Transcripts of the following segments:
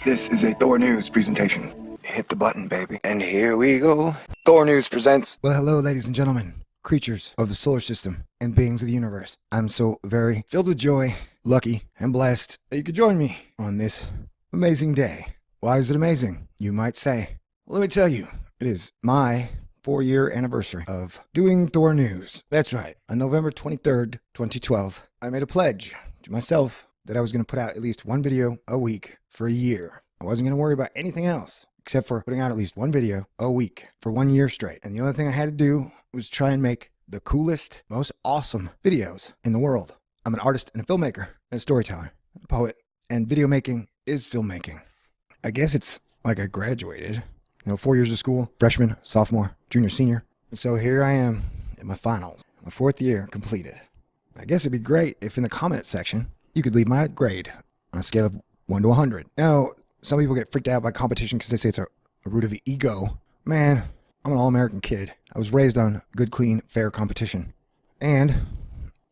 This is a THORnews presentation. Hit the button, baby. And here we go. THORnews presents. Well, hello, ladies and gentlemen, creatures of the solar system and beings of the universe. I'm so very filled with joy, lucky, and blessed that you could join me on this amazing day. Why is it amazing, you might say? Well, let me tell you, it is my 4-year anniversary of doing THORnews. That's right. On November 23rd, 2012, I made a pledge to myself that I was going to put out at least one video a week for a year. I wasn't going to worry about anything else except for putting out at least one video a week for 1 year straight. And the only thing I had to do was try and make the coolest, most awesome videos in the world. I'm an artist and a filmmaker and a storyteller, a poet, and video making is filmmaking. I guess it's like I graduated, 4 years of school, freshman, sophomore, junior, senior. And so here I am in my finals, my 4th year completed. I guess it'd be great if in the comment section, you could leave my grade on a scale of 1 to 100. Now, some people get freaked out by competition because they say it's a root of the ego. Man, I'm an all-American kid. I was raised on good, clean, fair competition. And it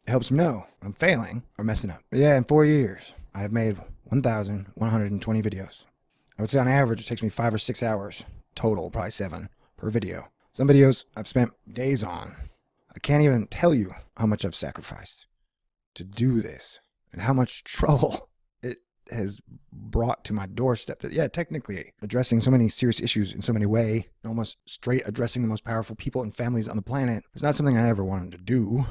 helps me know I'm failing or messing up. But yeah, in 4 years, I have made 1,120 videos. I would say on average, it takes me 5 or 6 hours total, probably 7 per video. Some videos I've spent days on. I can't even tell you how much I've sacrificed to do this and how much trouble it has brought to my doorstep. That, yeah, technically addressing so many serious issues in so many ways, almost straight addressing the most powerful people and families on the planet, is not something I ever wanted to do,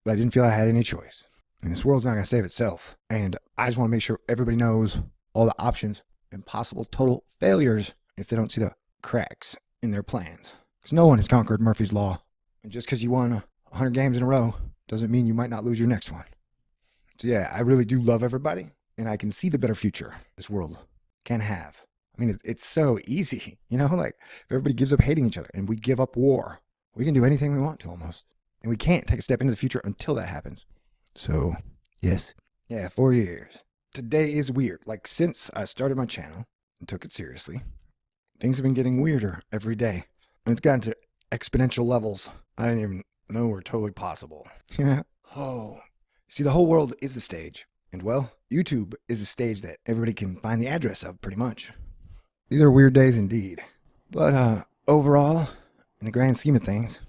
but I didn't feel I had any choice. And this world's not going to save itself. And I just want to make sure everybody knows all the options and possible total failures if they don't see the cracks in their plans. Because no one has conquered Murphy's Law. And just because you won 100 games in a row doesn't mean you might not lose your next one. So yeah, I really do love everybody, and I can see the better future this world can have. I mean, it's so easy, like if everybody gives up hating each other and we give up war, we can do anything we want to almost. And we can't take a step into the future until that happens. So, yes. Yeah, 4 years. Today is weird. Like, since I started my channel and took it seriously, things have been getting weirder every day. And it's gotten to exponential levels I didn't even know were totally possible. Yeah. Oh. See, the whole world is a stage. And, well, YouTube is a stage that everybody can find the address of, pretty much. These are weird days indeed. But overall, in the grand scheme of things,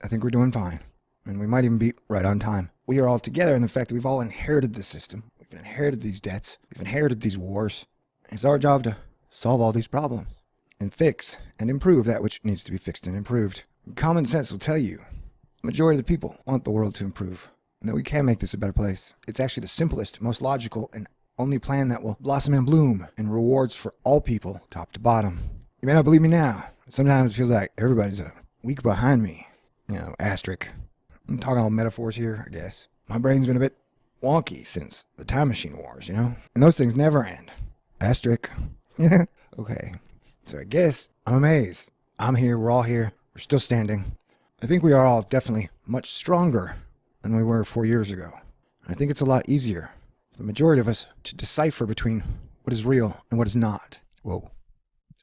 I think we're doing fine. And we might even be right on time. We are all together in the fact that we've all inherited this system. We've inherited these debts. We've inherited these wars. It's our job to solve all these problems and fix and improve that which needs to be fixed and improved. Common sense will tell you the majority of the people want the world to improve, and that we can make this a better place. It's actually the simplest, most logical, and only plan that will blossom and bloom and rewards for all people, top to bottom. You may not believe me now. Sometimes it feels like everybody's a week behind me. Asterisk. I'm talking all metaphors here, I guess. My brain's been a bit wonky since the time machine wars, and those things never end. Asterisk. Yeah. Okay. So I guess I'm amazed. I'm here. We're all here. We're still standing. I think we are all definitely much stronger than we were 4 years ago. And I think it's a lot easier for the majority of us to decipher between what is real and what is not. Whoa.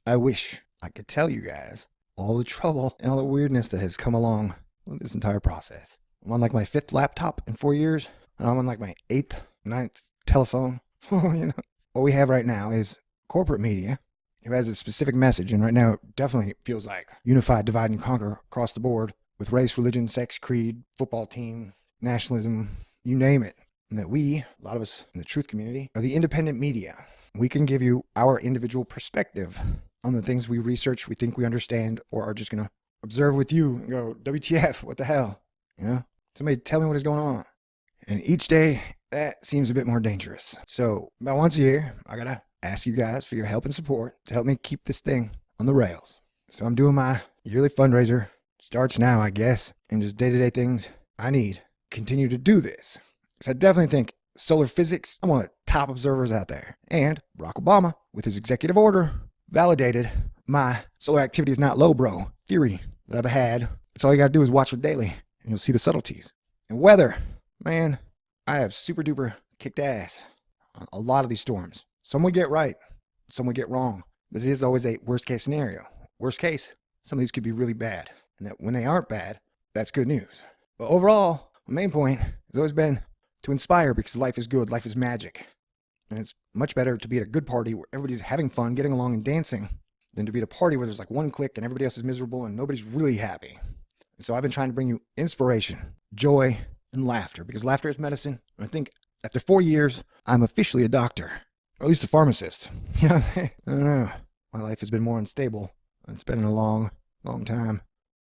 I wish I could tell you guys all the trouble and all the weirdness that has come along with this entire process. I'm on like my 5th laptop in 4 years, and I'm on like my 8th, 9th telephone. What we have right now is corporate media. It has a specific message, and right now it definitely feels like unified, divide, and conquer across the board with race, religion, sex, creed, football team, nationalism, you name it. And that we, a lot of us in the truth community, are the independent media. We can give you our individual perspective on the things we research, we think we understand, or are just going to observe with you and go, WTF, what the hell? Somebody tell me what is going on. And each day, that seems a bit more dangerous. So about once a year, I got to ask you guys for your help and support to help me keep this thing on the rails. So I'm doing my yearly fundraiser. Starts now, I guess, and just day-to-day things I need to continue to do this. Because I definitely think solar physics, I'm one of the top observers out there. And Barack Obama, with his executive order, validated my solar activity is not low, bro theory that I've had. That's all you got to do is watch it daily, and you'll see the subtleties. And weather, man, I have super duper kicked ass on a lot of these storms. Some we get right, some we get wrong, but it is always a worst case scenario. Worst case, some of these could be really bad, and that when they aren't bad, that's good news. But overall, my main point has always been to inspire, because life is good, life is magic. And it's much better to be at a good party where everybody's having fun, getting along and dancing, than to be at a party where there's like one clique and everybody else is miserable and nobody's really happy. And so I've been trying to bring you inspiration, joy, and laughter, because laughter is medicine. And I think after 4 years, I'm officially a doctor, or at least a pharmacist. You know, I don't know. My life has been more unstable. It's been a long, long time.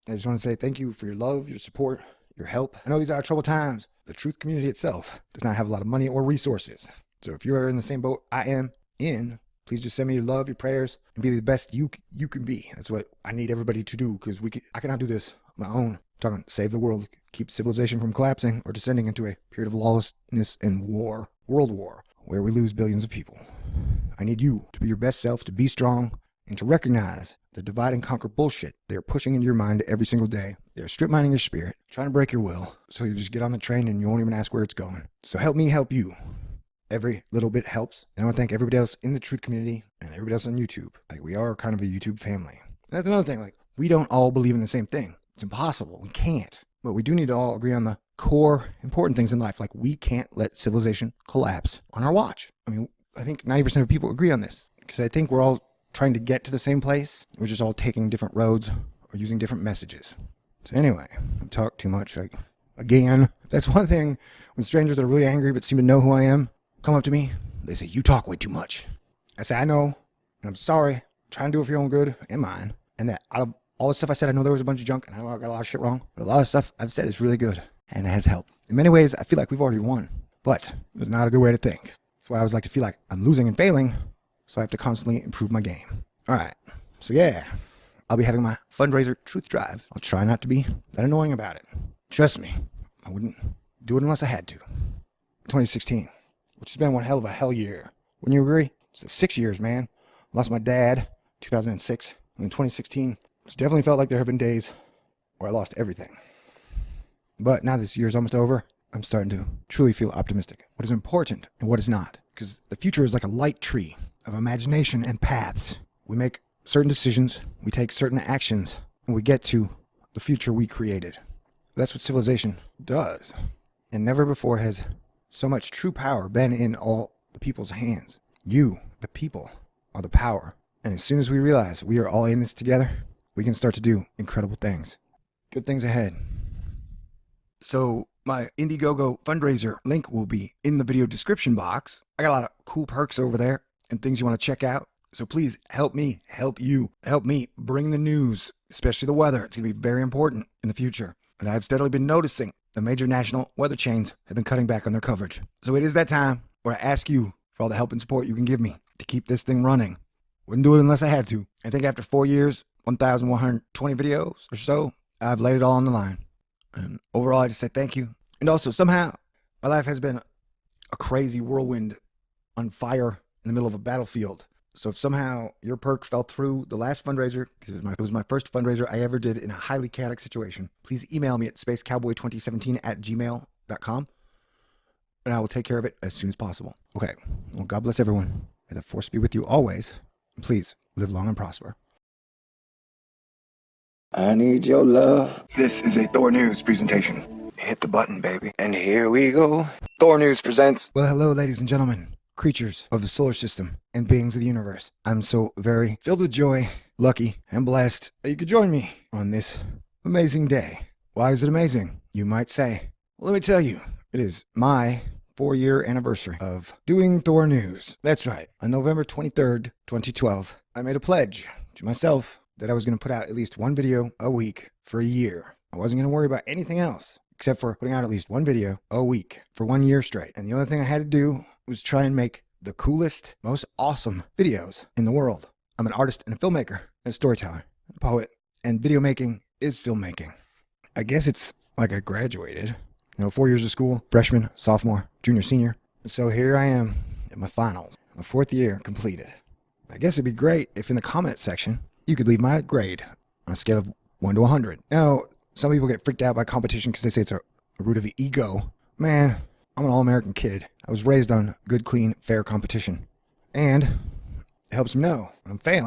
I just want to say thank you for your love, your support, your help. I know these are troubled times. The truth community itself does not have a lot of money or resources. So if you are in the same boat I am in, please just send me your love, your prayers, and be the best you can be. That's what I need everybody to do, because I cannot do this on my own. I'm talking save the world, keep civilization from collapsing or descending into a period of lawlessness and war, world war, where we lose billions of people. I need you to be your best self, to be strong, and to recognize the divide and conquer bullshit they are pushing into your mind every single day. They are strip mining your spirit, trying to break your will, so you just get on the train and you won't even ask where it's going. So help me help you. Every little bit helps. And I want to thank everybody else in the truth community and everybody else on YouTube. Like, we are kind of a YouTube family. And that's another thing. Like, we don't all believe in the same thing. It's impossible. We can't. But we do need to all agree on the core important things in life. Like, we can't let civilization collapse on our watch. I mean, I think 90% of people agree on this, because I think we're all trying to get to the same place. We're just all taking different roads or using different messages. So anyway, I've talked too much. Like, again, that's one thing. When strangers that are really angry but seem to know who I am come up to me, they say, "You talk way too much." I say, "I know, and I'm sorry. I'm trying to do it for your own good and mine. And that out of all the stuff I said, I know there was a bunch of junk, and I know I got a lot of shit wrong, but a lot of stuff I've said is really good, and it has helped. In many ways, I feel like we've already won, but it's not a good way to think. That's why I always like to feel like I'm losing and failing, so I have to constantly improve my game. All right, so yeah, I'll be having my fundraiser truth drive. I'll try not to be that annoying about it. Trust me, I wouldn't do it unless I had to. 2016, which has been one hell of a hell year. Wouldn't you agree? It's 6 years, man. I lost my dad, 2006. And in 2016, it's definitely felt like there have been days where I lost everything. But now this year's almost over, I'm starting to truly feel optimistic. What is important and what is not. Because the future is like a light tree of imagination and paths. We make certain decisions, we take certain actions, and we get to the future we created. That's what civilization does. And never before has so much true power been in all the people's hands. You, the people, are the power. And as soon as we realize we are all in this together, we can start to do incredible things. Good things ahead. So my Indiegogo fundraiser link will be in the video description box. I got a lot of cool perks over there and things you want to check out. So please help me, help you, help me bring the news, especially the weather. It's going to be very important in the future. And I've steadily been noticing the major national weather chains have been cutting back on their coverage. So it is that time where I ask you for all the help and support you can give me to keep this thing running. Wouldn't do it unless I had to. I think after 4 years, 1,120 videos or so, I've laid it all on the line. And overall, I just say thank you. And also, somehow, my life has been a crazy whirlwind on fire in the middle of a battlefield. So if somehow your perk fell through the last fundraiser, because it was my first fundraiser I ever did in a highly chaotic situation, please email me at spacecowboy2017@gmail.com, and I will take care of it as soon as possible. Okay, well, God bless everyone. May the force be with you always. And please, live long and prosper. I need your love. This is a THORnews presentation. Hit the button, baby. And here we go. THORnews presents. Well, hello, ladies and gentlemen, creatures of the solar system and beings of the universe. I'm so very filled with joy, lucky, and blessed that you could join me on this amazing day. Why is it amazing, you might say? Well, let me tell you, it is my 4-year anniversary of doing THORnews. That's right. On November 23rd, 2012, I made a pledge to myself that I was going to put out at least one video a week for a year. I wasn't going to worry about anything else except for putting out at least one video a week for 1 year straight. And the only thing I had to do was try and make the coolest, most awesome videos in the world. I'm an artist and a filmmaker, and a storyteller, a poet, and video making is filmmaking. I guess it's like I graduated. 4 years of school, freshman, sophomore, junior, senior. So here I am at my finals, my 4th year completed. I guess it'd be great if in the comment section, you could leave my grade on a scale of 1 to 100. Now, some people get freaked out by competition because they say it's a root of the ego. Man, I'm an all-American kid. I was raised on good, clean, fair competition. And it helps me know when I'm failing.